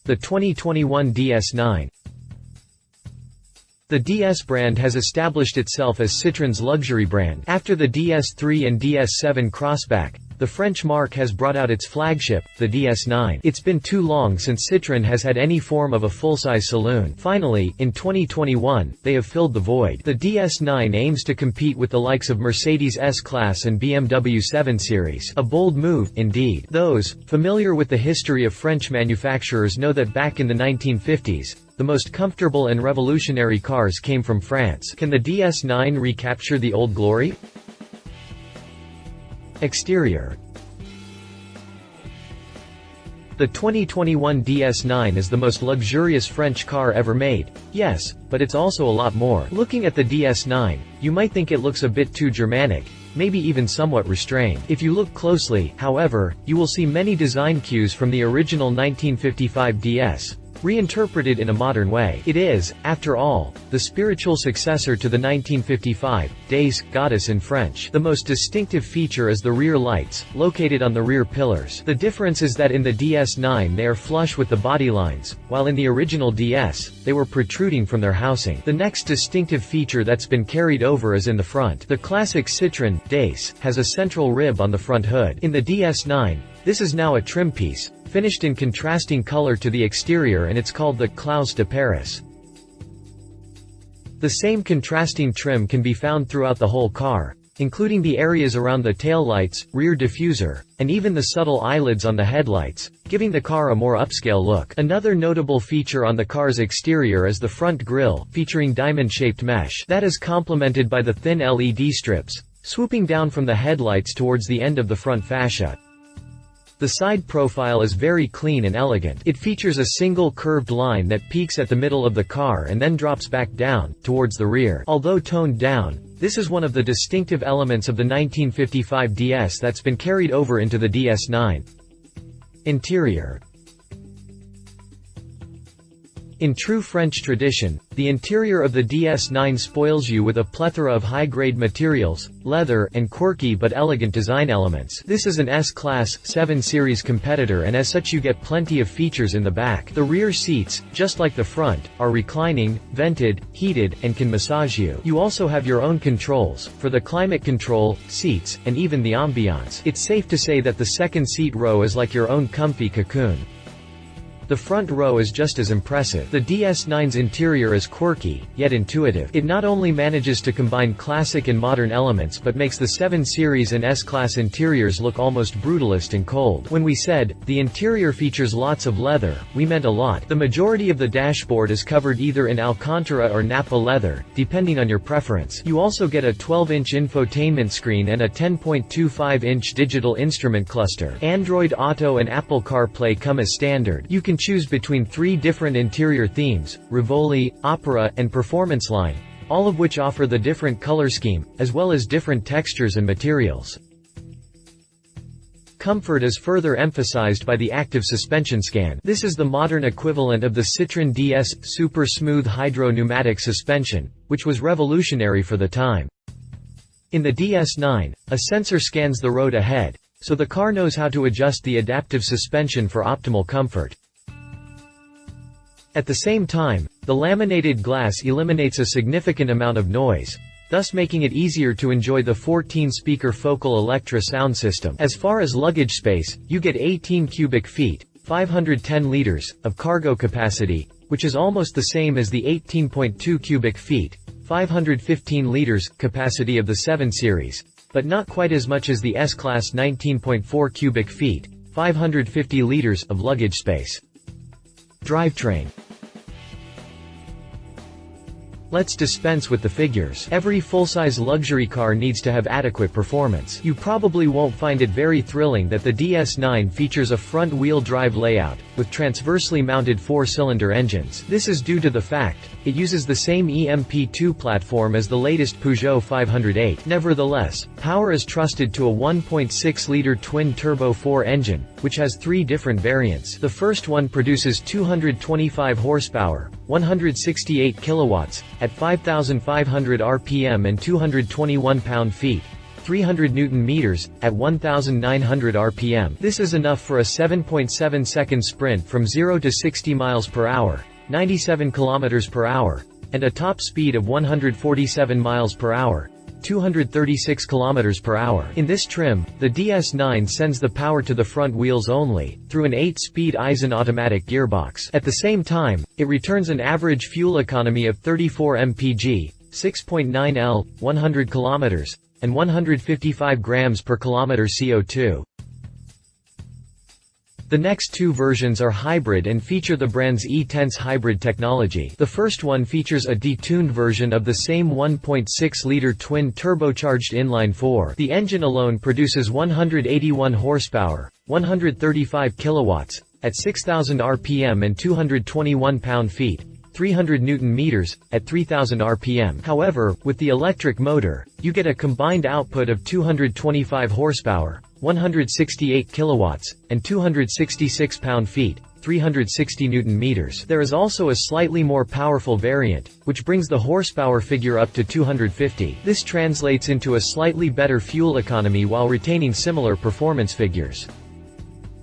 The 2021 DS9. The DS brand has established itself as Citroen's luxury brand. After the DS3 and DS7 Crossback, the French marque has brought out its flagship, the DS9. It's been too long since Citroen has had any form of a full-size saloon. Finally, in 2021, they have filled the void. The DS9 aims to compete with the likes of Mercedes S-Class and BMW 7 Series. A bold move, indeed. Those familiar with the history of French manufacturers know that back in the 1950s, the most comfortable and revolutionary cars came from France. Can the DS9 recapture the old glory? Exterior. The 2021 DS9 is the most luxurious French car ever made. Yes, but it's also a lot more. Looking at the DS9, you might think it looks a bit too Germanic, maybe even somewhat restrained. If you look closely, however, you will see many design cues from the original 1955 DS, reinterpreted in a modern way. It is, after all, the spiritual successor to the 1955 DS goddess in French. The most distinctive feature is the rear lights, located on the rear pillars. The difference is that in the DS9 they are flush with the body lines, while in the original DS, they were protruding from their housing. The next distinctive feature that's been carried over is in the front. The classic Citroen DS has a central rib on the front hood. In the DS9, this is now a trim piece, finished in contrasting color to the exterior, and it's called the Clause de Paris. The same contrasting trim can be found throughout the whole car, including the areas around the taillights, rear diffuser, and even the subtle eyelids on the headlights, giving the car a more upscale look. Another notable feature on the car's exterior is the front grille, featuring diamond-shaped mesh that is complemented by the thin LED strips, swooping down from the headlights towards the end of the front fascia. The side profile is very clean and elegant. It features a single curved line that peaks at the middle of the car and then drops back down, towards the rear. Although toned down, this is one of the distinctive elements of the 1955 DS that's been carried over into the DS9. Interior. In true French tradition, the interior of the DS9 spoils you with a plethora of high-grade materials, leather, and quirky but elegant design elements. This is an S-Class 7 Series competitor, and as such you get plenty of features in the back. The rear seats, just like the front, are reclining, vented, heated, and can massage you. You also have your own controls, for the climate control, seats, and even the ambiance. It's safe to say that the second seat row is like your own comfy cocoon. The front row is just as impressive. The DS9's interior is quirky, yet intuitive. It not only manages to combine classic and modern elements but makes the 7 Series and S-Class interiors look almost brutalist and cold. When we said, the interior features lots of leather, we meant a lot. The majority of the dashboard is covered either in Alcantara or Nappa leather, depending on your preference. You also get a 12-inch infotainment screen and a 10.25-inch digital instrument cluster. Android Auto and Apple CarPlay come as standard. You can choose between 3 different interior themes, Rivoli, Opera, and Performance Line, all of which offer the different color scheme, as well as different textures and materials. Comfort is further emphasized by the active suspension scan. This is the modern equivalent of the Citroen DS Super Smooth Hydro Pneumatic Suspension, which was revolutionary for the time. In the DS9, a sensor scans the road ahead, so the car knows how to adjust the adaptive suspension for optimal comfort. At the same time, the laminated glass eliminates a significant amount of noise, thus making it easier to enjoy the 14-speaker Focal Electra sound system. As far as luggage space, you get 18 cubic feet, 510 liters, of cargo capacity, which is almost the same as the 18.2 cubic feet, 515 liters, capacity of the 7 Series, but not quite as much as the S-Class 19.4 cubic feet, 550 liters, of luggage space. Drivetrain. Let's dispense with the figures. Every full-size luxury car needs to have adequate performance. You probably won't find it very thrilling that the DS9 features a front-wheel drive layout, with transversely mounted 4-cylinder engines. This is due to the fact, it uses the same EMP2 platform as the latest Peugeot 508. Nevertheless, power is trusted to a 1.6-liter twin-turbo 4 engine, which has 3 different variants. The first one produces 225 horsepower, 168 kilowatts, at 5,500 RPM and 221 pound-feet. 300 Nm, at 1,900 rpm. This is enough for a 7.7-second sprint from 0 to 60 miles per hour, 97 kilometers per hour, and a top speed of 147 miles per hour, 236 kilometers per hour. In this trim, the DS9 sends the power to the front wheels only, through an 8-speed Eisen automatic gearbox. At the same time, it returns an average fuel economy of 34 mpg, 6.9 L, 100 kilometers, and 155 grams per kilometer CO2. The next two versions are hybrid and feature the brand's E-Tense hybrid technology. The first one features a detuned version of the same 1.6-liter twin turbocharged inline-4. The engine alone produces 181 horsepower, 135 kilowatts, at 6,000 rpm and 221 pound-feet, 300 Nm, at 3,000 rpm. However, with the electric motor, you get a combined output of 225 horsepower, 168 kilowatts, and 266 pound-feet, 360 Nm. There is also a slightly more powerful variant, which brings the horsepower figure up to 250. This translates into a slightly better fuel economy while retaining similar performance figures.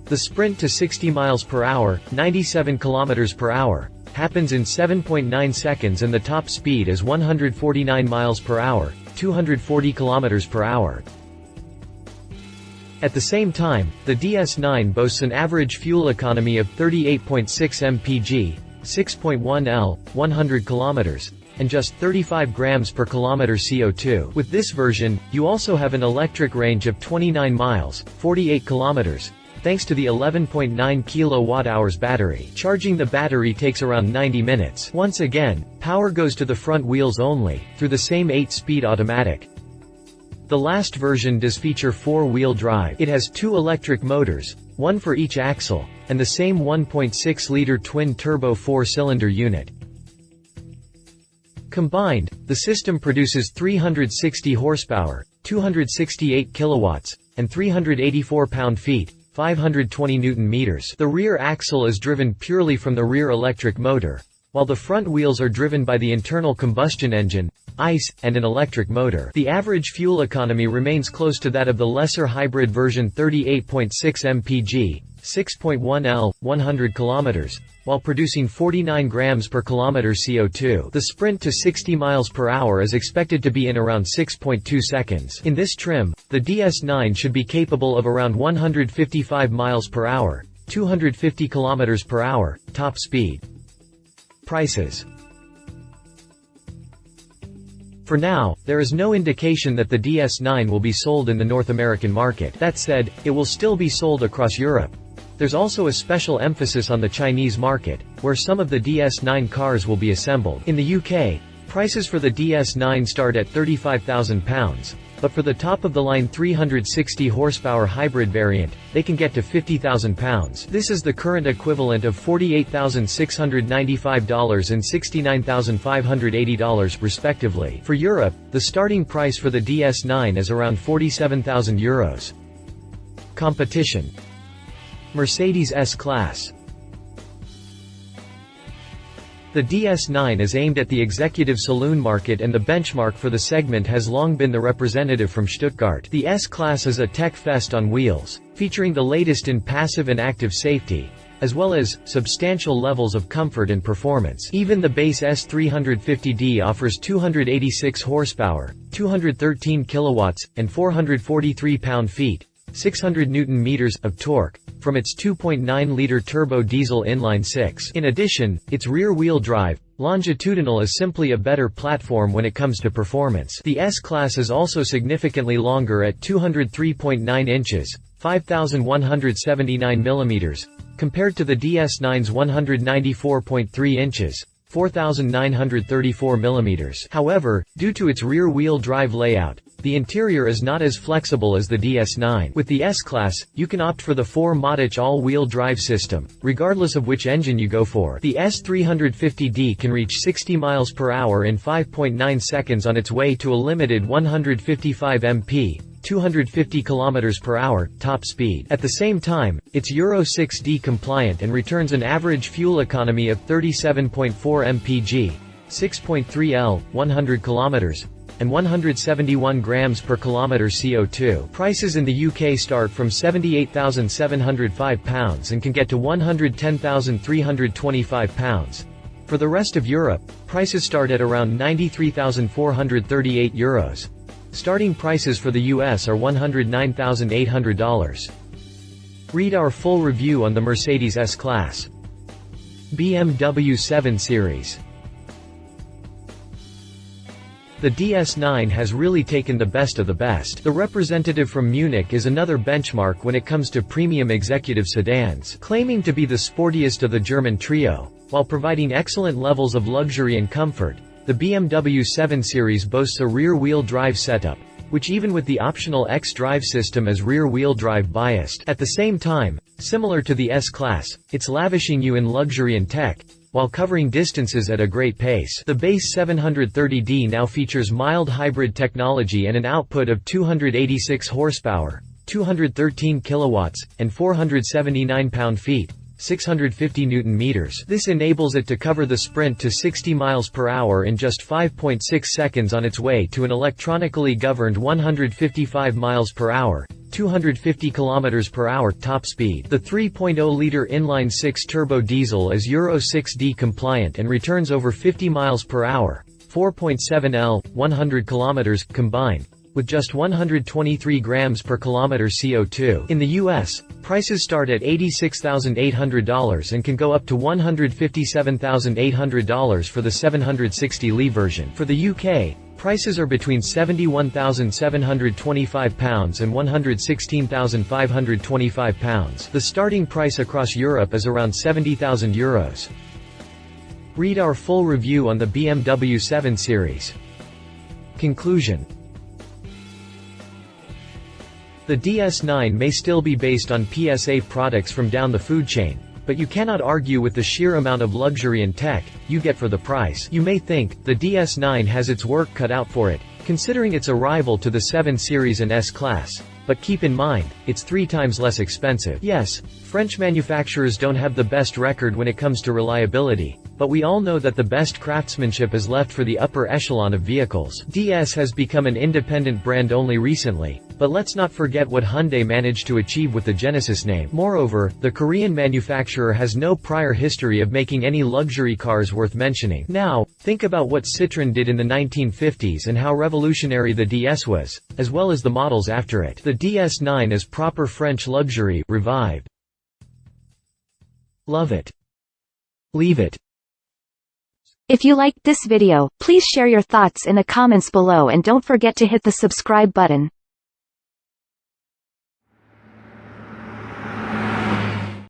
The sprint to 60 miles per hour, 97 kilometers per hour, happens in 7.9 seconds and the top speed is 149 miles per hour, 240 kilometers per hour. At the same time, the DS9 boasts an average fuel economy of 38.6 mpg, 6.1 L, 100 kilometers, and just 35 grams per kilometer CO2. With this version, you also have an electric range of 29 miles, 48 kilometers, thanks to the 11.9 kilowatt-hours battery. Charging the battery takes around 90 minutes. Once again, power goes to the front wheels only, through the same 8-speed automatic. The last version does feature 4-wheel drive. It has 2 electric motors, one for each axle, and the same 1.6-liter twin-turbo 4-cylinder unit. Combined, the system produces 360 horsepower, 268 kilowatts, and 384 pound-feet, 520 Nm. The rear axle is driven purely from the rear electric motor, while the front wheels are driven by the internal combustion engine, ICE, and an electric motor. The average fuel economy remains close to that of the lesser hybrid version 38.6 mpg, 6.1 L, 100 kilometers, while producing 49 grams per kilometer CO2. The sprint to 60 miles per hour is expected to be in around 6.2 seconds. In this trim, the DS9 should be capable of around 155 miles per hour, 250 kilometers per hour, top speed. Prices. For now, there is no indication that the DS9 will be sold in the North American market. That said, it will still be sold across Europe. There's also a special emphasis on the Chinese market, where some of the DS9 cars will be assembled. In the UK, prices for the DS9 start at £35,000, but for the top-of-the-line 360 horsepower hybrid variant, they can get to £50,000. This is the current equivalent of $48,695 and $69,580 respectively. For Europe, the starting price for the DS9 is around €47,000. Competition. Mercedes S-Class. The DS9 is aimed at the executive saloon market and the benchmark for the segment has long been the representative from Stuttgart. The S-Class is a tech fest on wheels, featuring the latest in passive and active safety, as well as substantial levels of comfort and performance. Even the base S350D offers 286 horsepower, 213 kilowatts, and 443 pound-feet, 600 Nm of torque, from its 2.9-liter turbo diesel inline-6. In addition, its rear-wheel drive, longitudinal is simply a better platform when it comes to performance. The S-Class is also significantly longer at 203.9 inches, 5,179 mm, compared to the DS9's 194.3 inches, 4,934 mm. However, due to its rear-wheel drive layout, the interior is not as flexible as the DS9. With the S-Class, you can opt for the 4-MODIC all-wheel drive system, regardless of which engine you go for. The S350D can reach 60 miles per hour in 5.9 seconds on its way to a limited 155 mph, 250 km per hour, top speed. At the same time, it's Euro 6D compliant and returns an average fuel economy of 37.4 mpg, 6.3 L, 100 km, and 171 grams per kilometre CO2. Prices in the UK start from £78,705 and can get to £110,325. For the rest of Europe, prices start at around €93,438. Starting prices for the US are $109,800. Read our full review on the Mercedes S-Class. BMW 7 Series. The DS9 has really taken the best of the best. The representative from Munich is another benchmark when it comes to premium executive sedans, claiming to be the sportiest of the German trio. While providing excellent levels of luxury and comfort, the BMW 7 Series boasts a rear-wheel drive setup, which even with the optional X-Drive system is rear-wheel drive biased. At the same time, similar to the S-Class, it's lavishing you in luxury and tech, while covering distances at a great pace. The base 730D now features mild hybrid technology and an output of 286 horsepower, 213 kilowatts, and 479 pound-feet. 650 Newton-meters. This enables it to cover the sprint to 60 miles per hour in just 5.6 seconds on its way to an electronically governed 155 miles per hour, 250 kilometers per hour top speed. The 3.0-liter inline-6 turbo diesel is Euro 6D compliant and returns over 50 miles per hour, 4.7 L, 100 kilometers combined, with just 123 grams per kilometer CO2. In the US, prices start at $86,800 and can go up to $157,800 for the 760Li version. For the UK, prices are between £71,725 and £116,525. The starting price across Europe is around €70,000. Read our full review on the BMW 7 Series. Conclusion. The DS9 may still be based on PSA products from down the food chain, but you cannot argue with the sheer amount of luxury and tech you get for the price. You may think the DS9 has its work cut out for it, considering its a rival to the 7 Series and S-Class. But keep in mind, it's 3 times less expensive. Yes, French manufacturers don't have the best record when it comes to reliability, but we all know that the best craftsmanship is left for the upper echelon of vehicles. DS has become an independent brand only recently, but let's not forget what Hyundai managed to achieve with the Genesis name. Moreover, the Korean manufacturer has no prior history of making any luxury cars worth mentioning. Now, think about what Citroen did in the 1950s and how revolutionary the DS was, as well as the models after it. The DS9 is proper French luxury, revived. Love it. Leave it. If you liked this video, please share your thoughts in the comments below and don't forget to hit the subscribe button.